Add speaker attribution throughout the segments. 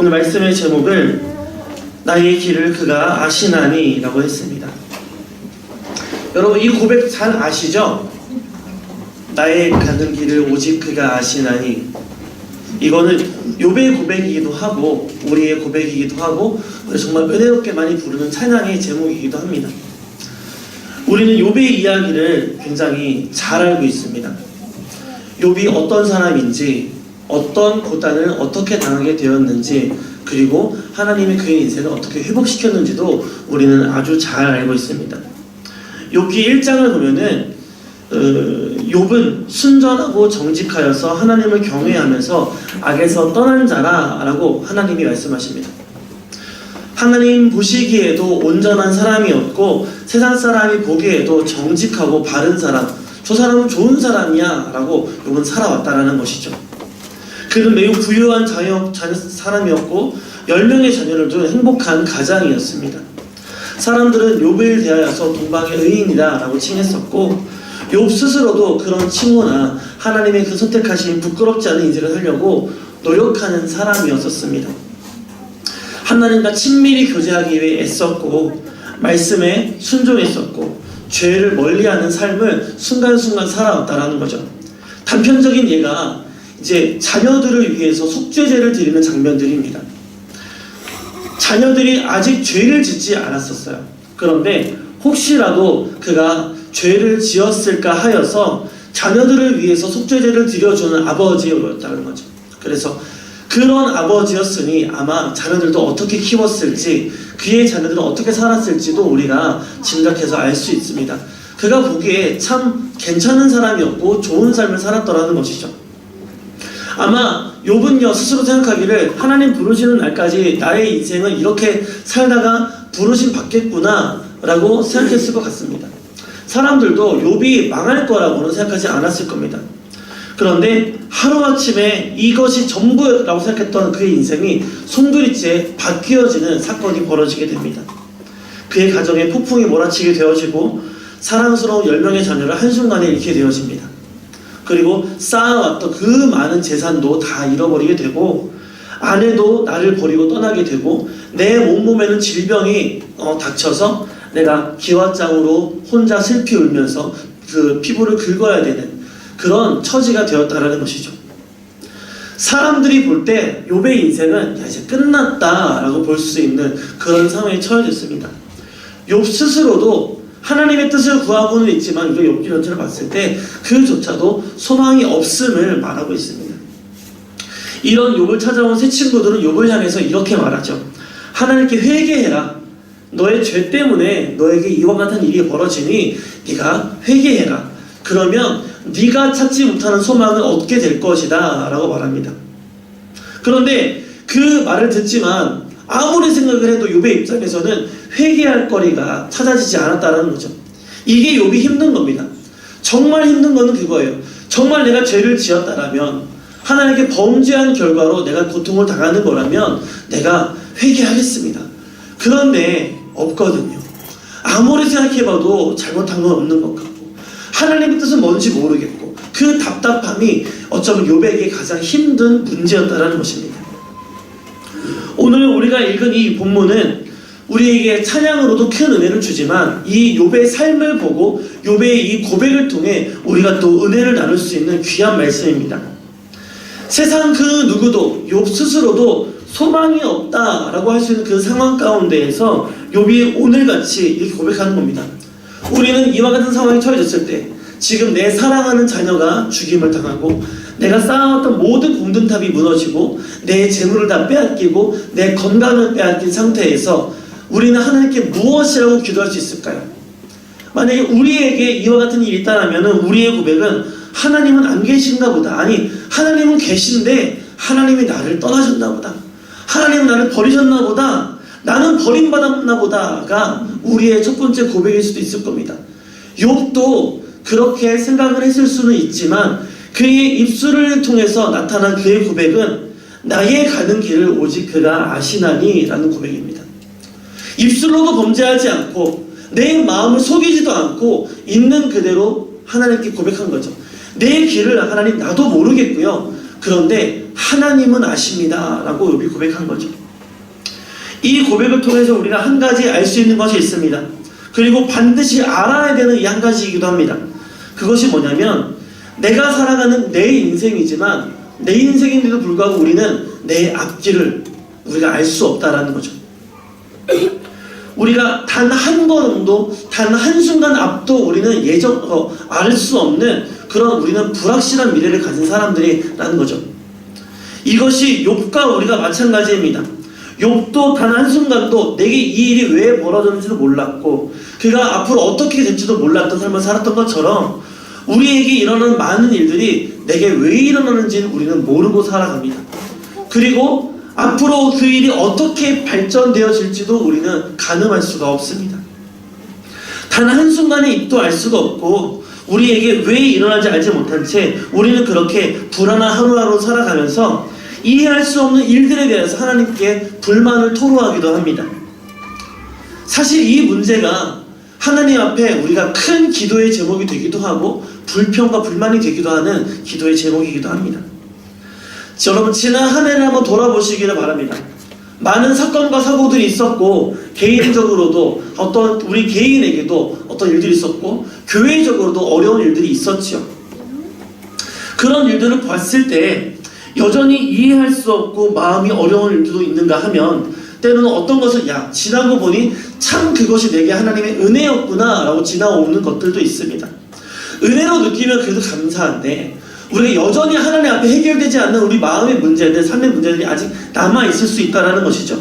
Speaker 1: 오늘 말씀의 제목을 나의 길을 그가 아시나니 라고 했습니다. 여러분 이 고백 잘 아시죠? 나의 가는 길을 오직 그가 아시나니. 이거는 욥의 고백이기도 하고 우리의 고백이기도 하고 정말 은혜롭게 많이 부르는 찬양의 제목이기도 합니다. 우리는 욥의 이야기를 굉장히 잘 알고 있습니다. 욥이 어떤 사람인지, 어떤 고난을 어떻게 당하게 되었는지, 그리고 하나님이 그의 인생을 어떻게 회복시켰는지도 우리는 아주 잘 알고 있습니다. 욥기 1장을 보면은 욥은 순전하고 정직하여서 하나님을 경외하면서 악에서 떠난 자라라고 하나님이 말씀하십니다. 하나님 보시기에도 온전한 사람이었고 세상 사람이 보기에도 정직하고 바른 사람, 저 사람은 좋은 사람이야 라고 욥은 살아왔다라는 것이죠. 그는 매우 부유한 사람이었고 10명의 자녀를 둔 행복한 가장이었습니다. 사람들은 욥을 대하여서 동방의 의인이다 라고 칭했었고, 욥 스스로도 그런 칭호나 하나님의 그 선택하신 부끄럽지 않은 인생을 살려고 노력하는 사람이었었습니다. 하나님과 친밀히 교제하기 위해 애썼고 말씀에 순종했었고 죄를 멀리하는 삶을 순간순간 살아왔다라는 거죠. 단편적인 예가 이제 자녀들을 위해서 속죄제를 드리는 장면들입니다. 자녀들이 아직 죄를 짓지 않았었어요. 그런데 혹시라도 그가 죄를 지었을까 하여서 자녀들을 위해서 속죄제를 드려주는 아버지였다는 거죠. 그래서 그런 아버지였으니 아마 자녀들도 어떻게 키웠을지, 그의 자녀들은 어떻게 살았을지도 우리가 짐작해서 알 수 있습니다. 그가 보기에 참 괜찮은 사람이었고 좋은 삶을 살았더라는 것이죠. 아마 욥은요 스스로 생각하기를 하나님 부르시는 날까지 나의 인생은 이렇게 살다가 부르심 받겠구나 라고 생각했을 것 같습니다. 사람들도 욥이 망할 거라고는 생각하지 않았을 겁니다. 그런데 하루아침에 이것이 전부라고 생각했던 그의 인생이 송두리째 바뀌어지는 사건이 벌어지게 됩니다. 그의 가정에 폭풍이 몰아치게 되어지고 사랑스러운 10명의 자녀를 한순간에 잃게 되어집니다. 그리고 쌓아왔던 그 많은 재산도 다 잃어버리게 되고, 아내도 나를 버리고 떠나게 되고, 내 몸에는 질병이 닥쳐서 내가 기왓장으로 혼자 슬피 울면서 그 피부를 긁어야 되는 그런 처지가 되었다라는 것이죠. 사람들이 볼 때 욥의 인생은 이제 끝났다라고 볼 수 있는 그런 상황에 처해졌습니다. 욥 스스로도 하나님의 뜻을 구하고는 있지만 우리가 욥기 전체를 봤을 때 그조차도 소망이 없음을 말하고 있습니다. 이런 욥을 찾아온 새 친구들은 욥을 향해서 이렇게 말하죠. 하나님께 회개해라. 너의 죄 때문에 너에게 이와 같은 일이 벌어지니 네가 회개해라. 그러면 네가 찾지 못하는 소망을 얻게 될 것이다 라고 말합니다. 그런데 그 말을 듣지만 아무리 생각을 해도 욥의 입장에서는 회개할 거리가 찾아지지 않았다는 거죠. 이게 욥이 힘든 겁니다. 정말 힘든 거는 그거예요. 정말 내가 죄를 지었다라면, 하나님께 범죄한 결과로 내가 고통을 당하는 거라면 내가 회개하겠습니다. 그런데 없거든요. 아무리 생각해봐도 잘못한 건 없는 것 같고 하나님의 뜻은 뭔지 모르겠고, 그 답답함이 어쩌면 욥에게 가장 힘든 문제였다는 것입니다. 오늘 우리가 읽은 이 본문은 우리에게 찬양으로도 큰 은혜를 주지만 이 욥의 삶을 보고 욥의 이 고백을 통해 우리가 또 은혜를 나눌 수 있는 귀한 말씀입니다. 세상 그 누구도, 욥 스스로도 소망이 없다라고 할 수 있는 그 상황 가운데에서 욥이 오늘같이 이렇게 고백하는 겁니다. 우리는 이와 같은 상황에 처해졌을 때, 지금 내 사랑하는 자녀가 죽임을 당하고 내가 쌓아왔던 모든 공든탑이 무너지고 내 재물을 다 빼앗기고 내 건강을 빼앗긴 상태에서 우리는 하나님께 무엇이라고 기도할 수 있을까요? 만약에 우리에게 이와 같은 일이 있다면 우리의 고백은 하나님은 안 계신가 보다, 아니 하나님은 계신데 하나님이 나를 떠나셨나 보다, 하나님은 나를 버리셨나 보다, 나는 버림받았나 보다가 우리의 첫 번째 고백일 수도 있을 겁니다. 욥도 그렇게 생각을 했을 수는 있지만 그의 입술을 통해서 나타난 그의 고백은 나의 가는 길을 오직 그가 아시나니 라는 고백입니다. 입술로도 범죄하지 않고 내 마음을 속이지도 않고 있는 그대로 하나님께 고백한 거죠. 내 길을 하나님 나도 모르겠고요. 그런데 하나님은 아십니다 라고 욥이 고백한 거죠. 이 고백을 통해서 우리가 한 가지 알 수 있는 것이 있습니다. 그리고 반드시 알아야 되는 이 한 가지이기도 합니다. 그것이 뭐냐면 내가 살아가는 내 인생이지만 내 인생인데도 불구하고 우리는 내 앞길을 우리가 알 수 없다라는 거죠. 우리가 단 한 걸음도 단 한순간 앞도 우리는 알 수 없는 그런 우리는 불확실한 미래를 가진 사람들이라는 거죠. 이것이 욥과 우리가 마찬가지입니다. 욥도 단 한순간도 내게 이 일이 왜 벌어졌는지도 몰랐고 그가 앞으로 어떻게 될지도 몰랐던 삶을 살았던 것처럼 우리에게 일어나는 많은 일들이 내게 왜 일어나는지는 우리는 모르고 살아갑니다. 그리고 앞으로 그 일이 어떻게 발전되어질지도 우리는 가늠할 수가 없습니다. 단 한순간의 입도 알 수가 없고 우리에게 왜 일어나지 알지 못한 채 우리는 그렇게 불안한 하루하루 살아가면서 이해할 수 없는 일들에 대해서 하나님께 불만을 토로하기도 합니다. 사실 이 문제가 하나님 앞에 우리가 큰 기도의 제목이 되기도 하고 불평과 불만이 되기도 하는 기도의 제목이기도 합니다. 여러분 지난 한 해를 한번 돌아보시기를 바랍니다. 많은 사건과 사고들이 있었고 개인적으로도 우리 개인에게도 어떤 일들이 있었고 교회적으로도 어려운 일들이 있었죠. 그런 일들을 봤을 때 여전히 이해할 수 없고 마음이 어려운 일들도 있는가 하면 때로는 어떤 것을 지난 거 보니 참 그것이 내게 하나님의 은혜였구나 라고 지나오는 것들도 있습니다. 은혜로 느끼면 그래도 감사한데 우리가 여전히 하나님 앞에 해결되지 않는 우리 마음의 문제들, 삶의 문제들이 아직 남아있을 수 있다는 것이죠.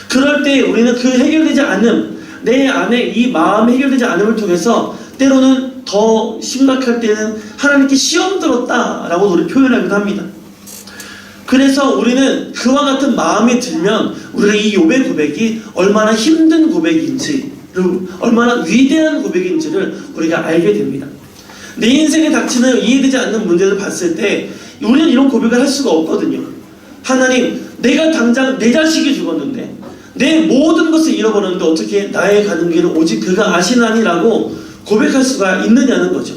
Speaker 1: 그럴 때 우리는 그 해결되지 않음, 내 안에 이 마음 해결되지 않음을 통해서 때로는 더 심각할 때는 하나님께 시험 들었다라고 우리 표현하기도 합니다. 그래서 우리는 그와 같은 마음이 들면 우리가 이 욥의 고백이 얼마나 힘든 고백인지 얼마나 위대한 고백인지를 우리가 알게 됩니다. 내 인생에 닥치는 이해되지 않는 문제를 봤을 때 우리는 이런 고백을 할 수가 없거든요. 하나님, 내가 당장 내 자식이 죽었는데 내 모든 것을 잃어버렸는데 어떻게 나의 가는 길은 오직 그가 아시나니라고 고백할 수가 있느냐는 거죠.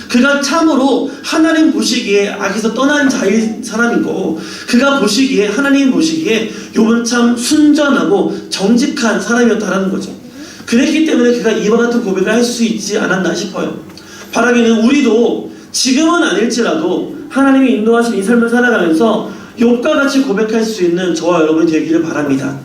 Speaker 1: 그가 참으로 하나님 보시기에 악에서 떠난 자의 사람이고 그가 보시기에 하나님 보시기에 욥은 참 순전하고 정직한 사람이었다는 거죠. 그랬기 때문에 그가 이와 같은 고백을 할 수 있지 않았나 싶어요. 바라기는 우리도 지금은 아닐지라도 하나님이 인도하신 이 삶을 살아가면서 욥과 같이 고백할 수 있는 저와 여러분이 되기를 바랍니다.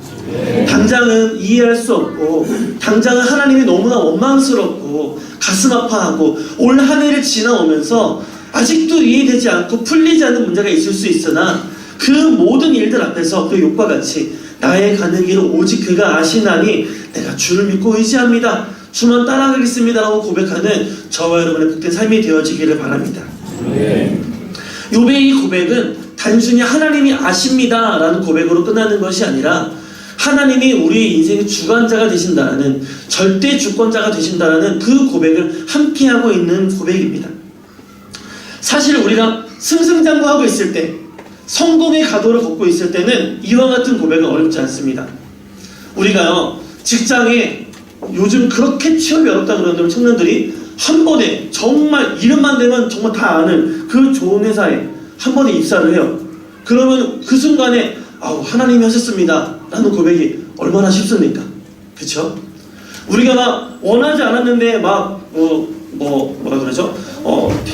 Speaker 1: 당장은 이해할 수 없고 당장은 하나님이 너무나 원망스럽고 가슴 아파하고 올 한 해를 지나오면서 아직도 이해되지 않고 풀리지 않는 문제가 있을 수 있으나 그 모든 일들 앞에서 그 욥과 같이 나의 가는 길은 오직 그가 아시나니 내가 주를 믿고 의지합니다. 주만 따라가겠습니다 라고 고백하는 저와 여러분의 복된 삶이 되어지기를 바랍니다. 욥의 이 고백은 단순히 하나님이 아십니다 라는 고백으로 끝나는 것이 아니라 하나님이 우리의 인생의 주관자가 되신다라는 절대 주권자가 되신다라는 그 고백을 함께하고 있는 고백입니다. 사실 우리가 승승장구하고 있을 때 성공의 가도를 걷고 있을 때는 이와 같은 고백은 어렵지 않습니다. 우리가요 직장에 요즘 그렇게 취업이 어렵다 그러는 청년들이 한 번에 정말 이름만 되면 정말 다 아는 그 좋은 회사에 한 번에 입사를 해요. 그러면 그 순간에 하나님이 하셨습니다 라는 고백이 얼마나 쉽습니까? 그쵸? 우리가 막 원하지 않았는데 뭐라 그러죠?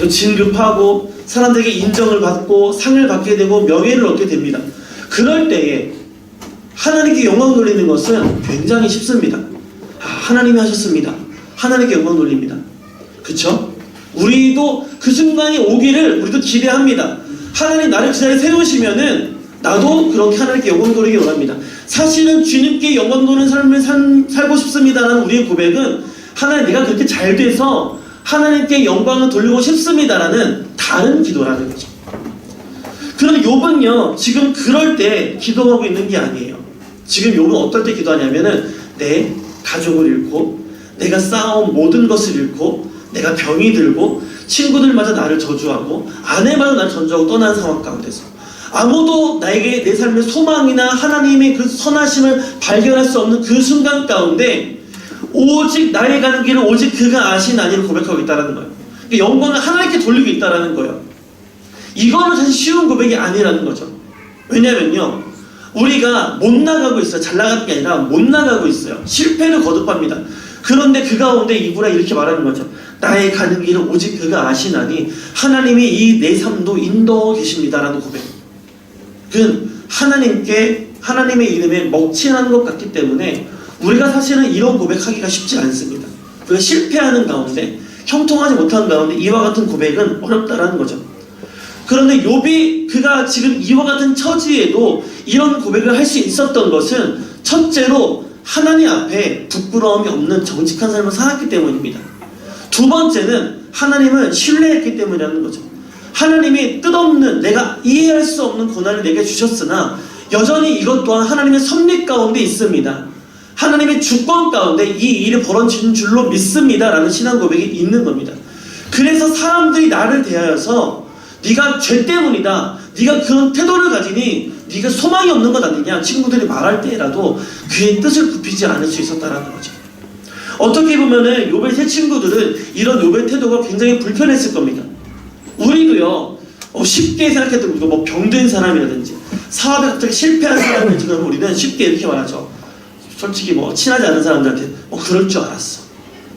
Speaker 1: 진급하고 사람들에게 인정을 받고 상을 받게 되고 명예를 얻게 됩니다. 그럴 때에 하나님께 영광 돌리는 것은 굉장히 쉽습니다. 하나님이 하셨습니다. 하나님께 영광 돌립니다. 그쵸? 우리도 그 순간이 오기를 우리도 기대합니다. 하나님 나를 그 자리에 세우시면은 나도 그렇게 하나님께 영광 돌리기 원합니다. 사실은 주님께 영광 도는 삶을 살고 싶습니다라는 우리의 고백은 하나님 내가 그렇게 잘 돼서 하나님께 영광을 돌리고 싶습니다라는 다른 기도라는 거죠. 그럼 욥은요 지금 그럴 때 기도하고 있는 게 아니에요. 지금 욥은 어떨 때 기도하냐면은 내 가족을 잃고 내가 쌓아온 모든 것을 잃고 내가 병이 들고 친구들마저 나를 저주하고 아내마저 나를 전주하고 떠난 상황 가운데서 아무도 나에게 내 삶의 소망이나 하나님의 그 선하심을 발견할 수 없는 그 순간 가운데 오직 나의 가는 길은 오직 그가 아시나니를 고백하고 있다는 거예요. 영광을 하나님께 돌리고 있다는 거예요. 이거는 사실 쉬운 고백이 아니라는 거죠. 왜냐면요, 우리가 못 나가고 있어요. 잘 나가는 게 아니라 못 나가고 있어요. 실패를 거듭합니다. 그런데 그 가운데 이브라 이렇게 말하는 거죠. 나의 가는 길을 오직 그가 아시나니 하나님이 이 내 삶도 인도하고 계십니다라는 고백. 그건 하나님의 이름에 먹칠하는 것 같기 때문에 우리가 사실은 이런 고백하기가 쉽지 않습니다. 우리가 실패하는 가운데, 형통하지 못하는 가운데 이와 같은 고백은 어렵다라는 거죠. 그런데 욥이 그가 지금 이와 같은 처지에도 이런 고백을 할 수 있었던 것은 첫째로 하나님 앞에 부끄러움이 없는 정직한 삶을 살았기 때문입니다. 두 번째는 하나님을 신뢰했기 때문이라는 거죠. 하나님이 뜻없는, 내가 이해할 수 없는 고난을 내게 주셨으나 여전히 이것 또한 하나님의 섭리 가운데 있습니다. 하나님의 주권 가운데 이 일이 벌어지는 줄로 믿습니다 라는 신앙 고백이 있는 겁니다. 그래서 사람들이 나를 대하여서 네가 죄 때문이다, 네가 그런 태도를 가지니 네가 소망이 없는 것 아니냐, 친구들이 말할 때라도 그의 뜻을 굽히지 않을 수 있었다라는 거죠. 어떻게 보면은 욥의 세 친구들은 이런 욥의 태도가 굉장히 불편했을 겁니다. 우리도요, 쉽게 생각했던, 우리가 뭐 병든 사람이라든지 사업에 갑자기 실패한 사람이라든지 그러면 우리는 쉽게 이렇게 말하죠. 솔직히 뭐 친하지 않은 사람들한테 그럴 줄 알았어,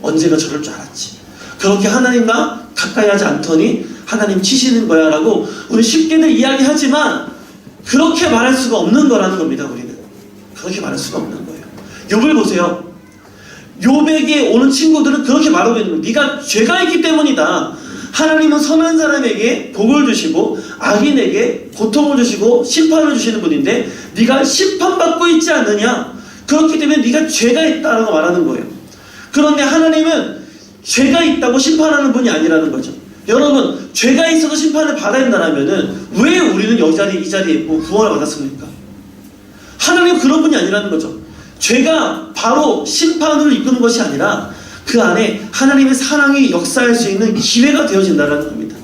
Speaker 1: 언제가 저럴 줄 알았지, 그렇게 하나님과 가까이 하지 않더니 하나님 치시는 거야 라고 우리 쉽게들 이야기하지만 그렇게 말할 수가 없는 거라는 겁니다. 우리는 그렇게 말할 수가 없는 거예요. 욥을 보세요. 욥에게 오는 친구들은 그렇게 말하고 있는 거예요. 네가 죄가 있기 때문이다. 하나님은 선한 사람에게 복을 주시고 악인에게 고통을 주시고 심판을 주시는 분인데 네가 심판받고 있지 않느냐, 그렇기 때문에 네가 죄가 있다라고 말하는 거예요. 그런데 하나님은 죄가 있다고 심판하는 분이 아니라는 거죠. 여러분, 죄가 있어서 심판을 받아야 된다면은 왜 우리는 이 자리에 구원을 받았습니까? 하나님은 그런 분이 아니라는 거죠. 죄가 바로 심판으로 이끄는 것이 아니라 그 안에 하나님의 사랑이 역사할 수 있는 기회가 되어진다는 겁니다.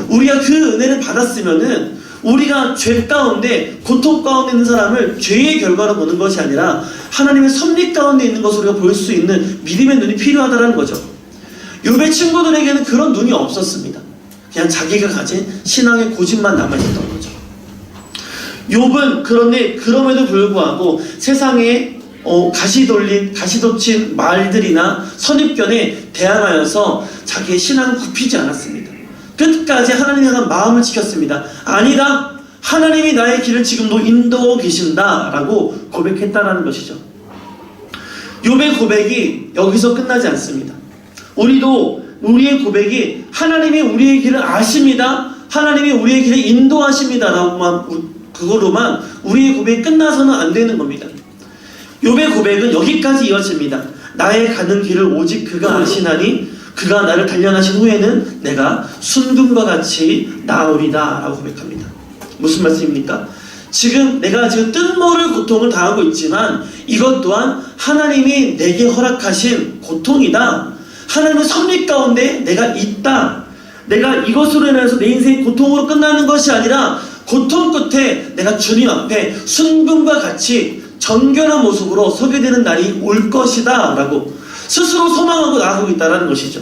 Speaker 1: 우리가 그 은혜를 받았으면은 우리가 죄 가운데, 고통 가운데 있는 사람을 죄의 결과로 보는 것이 아니라 하나님의 섭리 가운데 있는 것을 우리가 볼 수 있는 믿음의 눈이 필요하다는 거죠. 욥의 친구들에게는 그런 눈이 없었습니다. 그냥 자기가 가진 신앙의 고집만 남아있었던 거죠. 욥은 그런데 그럼에도 불구하고 세상에 가시돋친 말들이나 선입견에 대항하여서 자기의 신앙을 굽히지 않았습니다. 끝까지 하나님 향한 마음을 지켰습니다. 아니다, 하나님이 나의 길을 지금도 인도하고 계신다 라고 고백했다라는 것이죠. 욥의 고백이 여기서 끝나지 않습니다. 우리도 우리의 고백이 하나님이 우리의 길을 아십니다, 하나님이 우리의 길을 인도하십니다 그거로만 우리의 고백이 끝나서는 안 되는 겁니다. 욥의 고백은 여기까지 이어집니다. 나의 가는 길을 오직 그가 아시나니 그가 나를 단련하신 후에는 내가 순금과 같이 나으리다 라고 고백합니다. 무슨 말씀입니까? 내가 지금 뜻모를 고통을 당하고 있지만 이것 또한 하나님이 내게 허락하신 고통이다. 하나님의 섭리 가운데 내가 있다. 내가 이것으로 인해서 내 인생이 고통으로 끝나는 것이 아니라 고통 끝에 내가 주님 앞에 순금과 같이 정결한 모습으로 서게 되는 날이 올 것이다 라고 스스로 소망하고 나아가고 있다는 것이죠.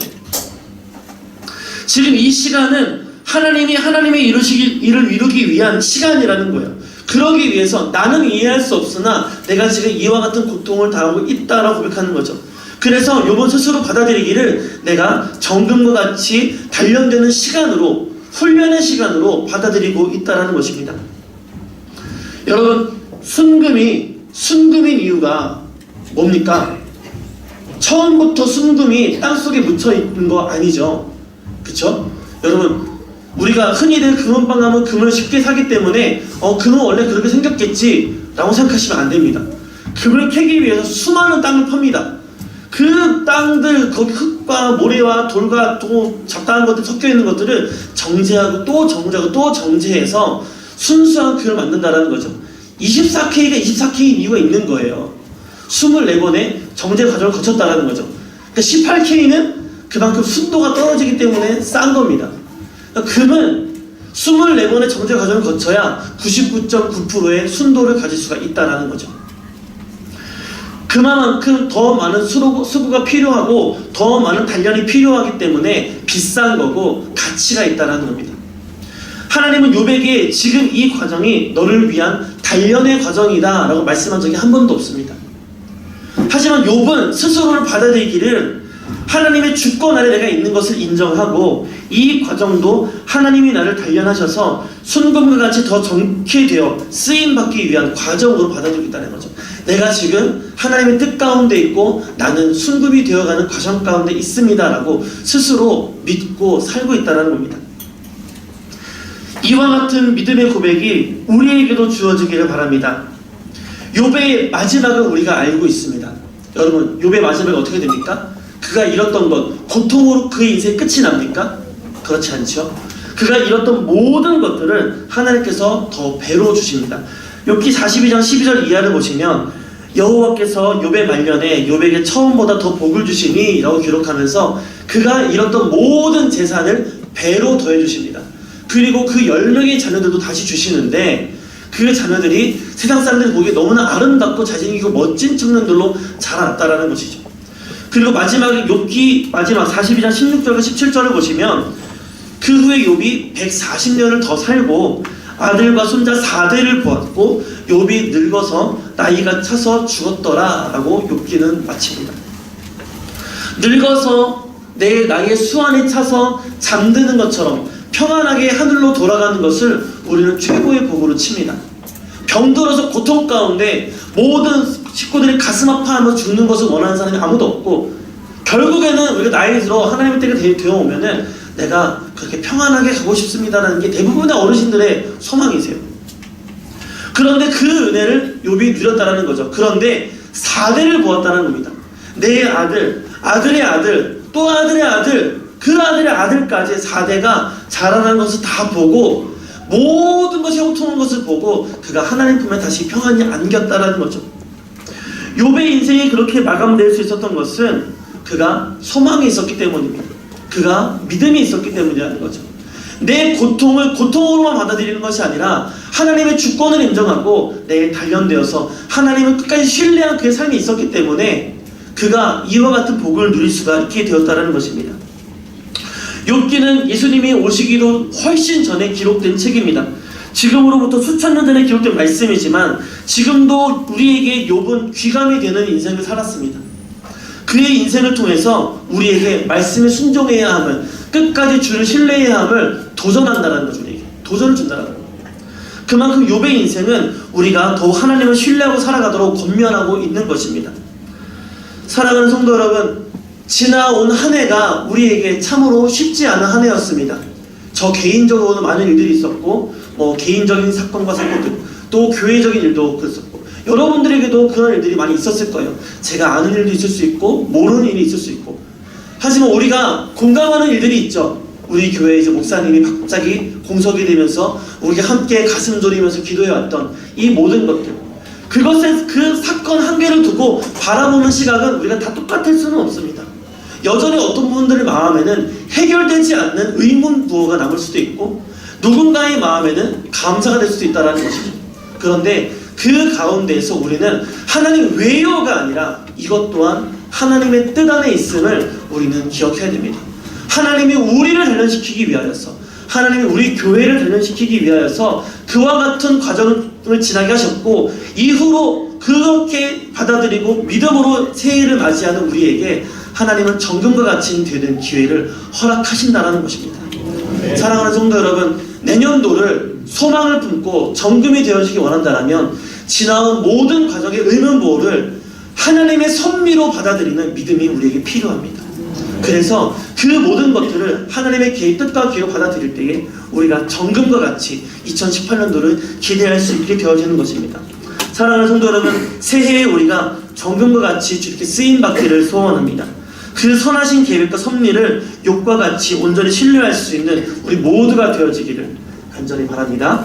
Speaker 1: 지금 이 시간은 하나님이 하나님의 일을 이루기 위한 시간이라는 거예요. 그러기 위해서 나는 이해할 수 없으나 내가 지금 이와 같은 고통을 당하고 있다라고 고백하는 거죠. 그래서 욥은 스스로 받아들이기를 내가 정금과 같이 단련되는 시간으로, 훈련의 시간으로 받아들이고 있다는 것입니다. 여러분, 순금인 이유가 뭡니까? 처음부터 순금이 땅속에 묻혀있는 거 아니죠. 그쵸? 여러분, 우리가 흔히들 금은방 가면 금을 쉽게 사기 때문에 금은 원래 그렇게 생겼겠지 라고 생각하시면 안 됩니다. 금을 캐기 위해서 수많은 땅을 팝니다. 그 땅들, 거기 흙과 모래와 돌과 또 잡다한 것들 섞여 있는 것들을 정제하고 또 정제하고 또 정제해서 순수한 금을 만든다는 거죠. 24K가 24K인 이유가 있는 거예요. 24번의 정제 과정을 거쳤다는 거죠. 그러니까 18K는 그만큼 순도가 떨어지기 때문에 싼 겁니다. 그러니까 금은 24번의 정제 과정을 거쳐야 99.9%의 순도를 가질 수가 있다는 거죠. 그만큼 더 많은 수고가 필요하고 더 많은 단련이 필요하기 때문에 비싼 거고 가치가 있다는 겁니다. 하나님은 욥에게 지금 이 과정이 너를 위한 단련의 과정이다 라고 말씀한 적이 한 번도 없습니다. 하지만 욥은 스스로를 받아들이기를 하나님의 주권 아래 내가 있는 것을 인정하고 이 과정도 하나님이 나를 단련하셔서 순금과 같이 더 정케 되어 쓰임받기 위한 과정으로 받아들이겠다는 거죠. 내가 지금 하나님의 뜻 가운데 있고 나는 순금이 되어가는 과정 가운데 있습니다 라고 스스로 믿고 살고 있다는 겁니다. 이와 같은 믿음의 고백이 우리에게도 주어지기를 바랍니다. 욥의 마지막을 우리가 알고 있습니다. 여러분, 욥의 마지막이 어떻게 됩니까? 그가 잃었던 것, 고통으로 그의 인생이 끝이 납니까? 그렇지 않죠. 그가 잃었던 모든 것들을 하나님께서 더 배로 주십니다. 욥기 42장 12절 이하를 보시면 여호와께서 욥의 말년에 욥에게 처음보다 더 복을 주시니 라고 기록하면서 그가 잃었던 모든 재산을 배로 더해 주십니다. 그리고 그 10명의 자녀들도 다시 주시는데 그 자녀들이 세상 사람들이 보기에 너무나 아름답고 잘생기고 멋진 청년들로 자라났다라는 것이죠. 그리고 마지막에 욥기 마지막 42장 16절과 17절을 보시면 그 후에 욥이 140년을 더 살고 아들과 손자 4대를 보았고 욥이 늙어서 나이가 차서 죽었더라 라고 욥기는 마칩니다. 늙어서 내 나이의 수완이 차서 잠드는 것처럼 평안하게 하늘로 돌아가는 것을 우리는 최고의 복으로 칩니다. 병들어서 고통 가운데 모든 식구들이 가슴 아파하며 죽는 것을 원하는 사람이 아무도 없고 결국에는 우리가 나이 들어 하나님의 때가 되어오면은 내가 그렇게 평안하게 가고 싶습니다라는 게 대부분의 어르신들의 소망이세요. 그런데 그 은혜를 욥이 누렸다는 거죠. 그런데 4대를 보았다는 겁니다. 내 아들, 아들의 아들, 또 아들의 아들, 그 아들의 아들까지 4대가 자라나는 것을 다 보고 모든 것이 형통한 것을 보고 그가 하나님 품에 다시 평안히 안겼다라는 거죠. 욥의 인생이 그렇게 마감될 수 있었던 것은 그가 소망이 있었기 때문입니다. 그가 믿음이 있었기 때문이라는 거죠. 내 고통을 고통으로만 받아들이는 것이 아니라 하나님의 주권을 인정하고 내게 단련되어서 하나님을 끝까지 신뢰한 그의 삶이 있었기 때문에 그가 이와 같은 복을 누릴 수가 있게 되었다는 것입니다. 욥기는 예수님이 오시기도 훨씬 전에 기록된 책입니다. 지금으로부터 수천 년 전에 기록된 말씀이지만 지금도 우리에게 욥은 귀감이 되는 인생을 살았습니다. 그의 인생을 통해서 우리에게 말씀에 순종해야 함을, 끝까지 주를 신뢰해야 함을 도전한다는 거죠. 우리에게 도전을 준다는 거예요. 그만큼 욥의 인생은 우리가 더욱 하나님을 신뢰하고 살아가도록 권면하고 있는 것입니다. 사랑하는 성도 여러분, 지나온 한 해가 우리에게 참으로 쉽지 않은 한 해였습니다. 저 개인적으로는 많은 일들이 있었고 개인적인 사건과 사건들, 또 교회적인 일도 그랬었고 여러분들에게도 그런 일들이 많이 있었을 거예요. 제가 아는 일도 있을 수 있고 모르는 일이 있을 수 있고. 하지만 우리가 공감하는 일들이 있죠. 우리 교회 이제 목사님이 갑자기 공석이 되면서 우리가 함께 가슴 졸이면서 기도해왔던 이 모든 것들, 그것의 그 사건 한 개를 두고 바라보는 시각은 우리가 다 똑같을 수는 없습니다. 여전히 어떤 분들의 마음에는 해결되지 않는 의문부호가 남을 수도 있고 누군가의 마음에는 감사가 될 수도 있다는 것이죠. 그런데 그 가운데에서 우리는 하나님 외요가 아니라 이것 또한 하나님의 뜻 안에 있음을 우리는 기억해야 됩니다. 하나님이 우리를 단련시키기 위하여서, 하나님이 우리 교회를 단련시키기 위하여서 그와 같은 과정을 지나게 하셨고 이후로 그렇게 받아들이고 믿음으로 새해를 맞이하는 우리에게 하나님은 정금과 같이 되는 기회를 허락하신다는 것입니다. 사랑하는 성도 여러분, 내년도를 소망을 품고 정금이 되어지기 원한다면 지나온 모든 과정의 의문보호를 하나님의 섭리로 받아들이는 믿음이 우리에게 필요합니다. 그래서 그 모든 것들을 하나님의 뜻과 기회로 받아들일 때에 우리가 정금과 같이 2018년도를 기대할 수 있게 되어지는 것입니다. 사랑하는 성도 여러분, 새해에 우리가 정금과 같이 이렇게 쓰임받기를 소원합니다. 그 선하신 계획과 섭리를 욥과 같이 온전히 신뢰할 수 있는 우리 모두가 되어지기를 간절히 바랍니다.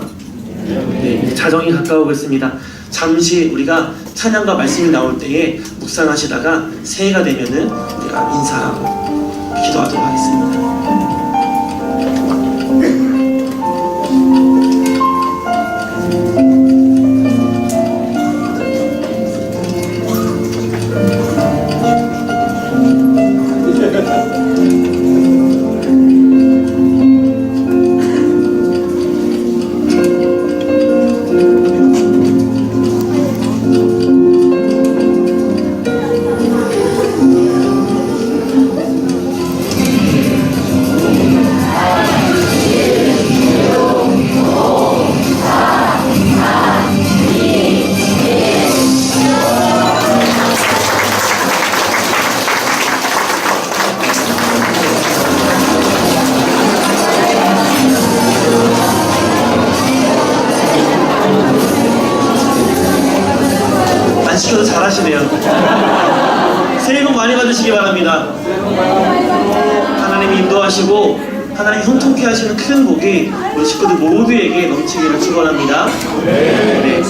Speaker 1: 네, 자정이 가까우고 있습니다. 잠시 우리가 찬양과 말씀이 나올 때에 묵상하시다가 새해가 되면은 우리가 인사하고 기도하도록 하겠습니다. 시켜도 잘하시네요. 새해 복 많이 받으시기 바랍니다. 하나님이 인도하시고 하나님 형통케 하시는 큰 복이 우리 식구들 모두에게 넘치기를 축원합니다. 네.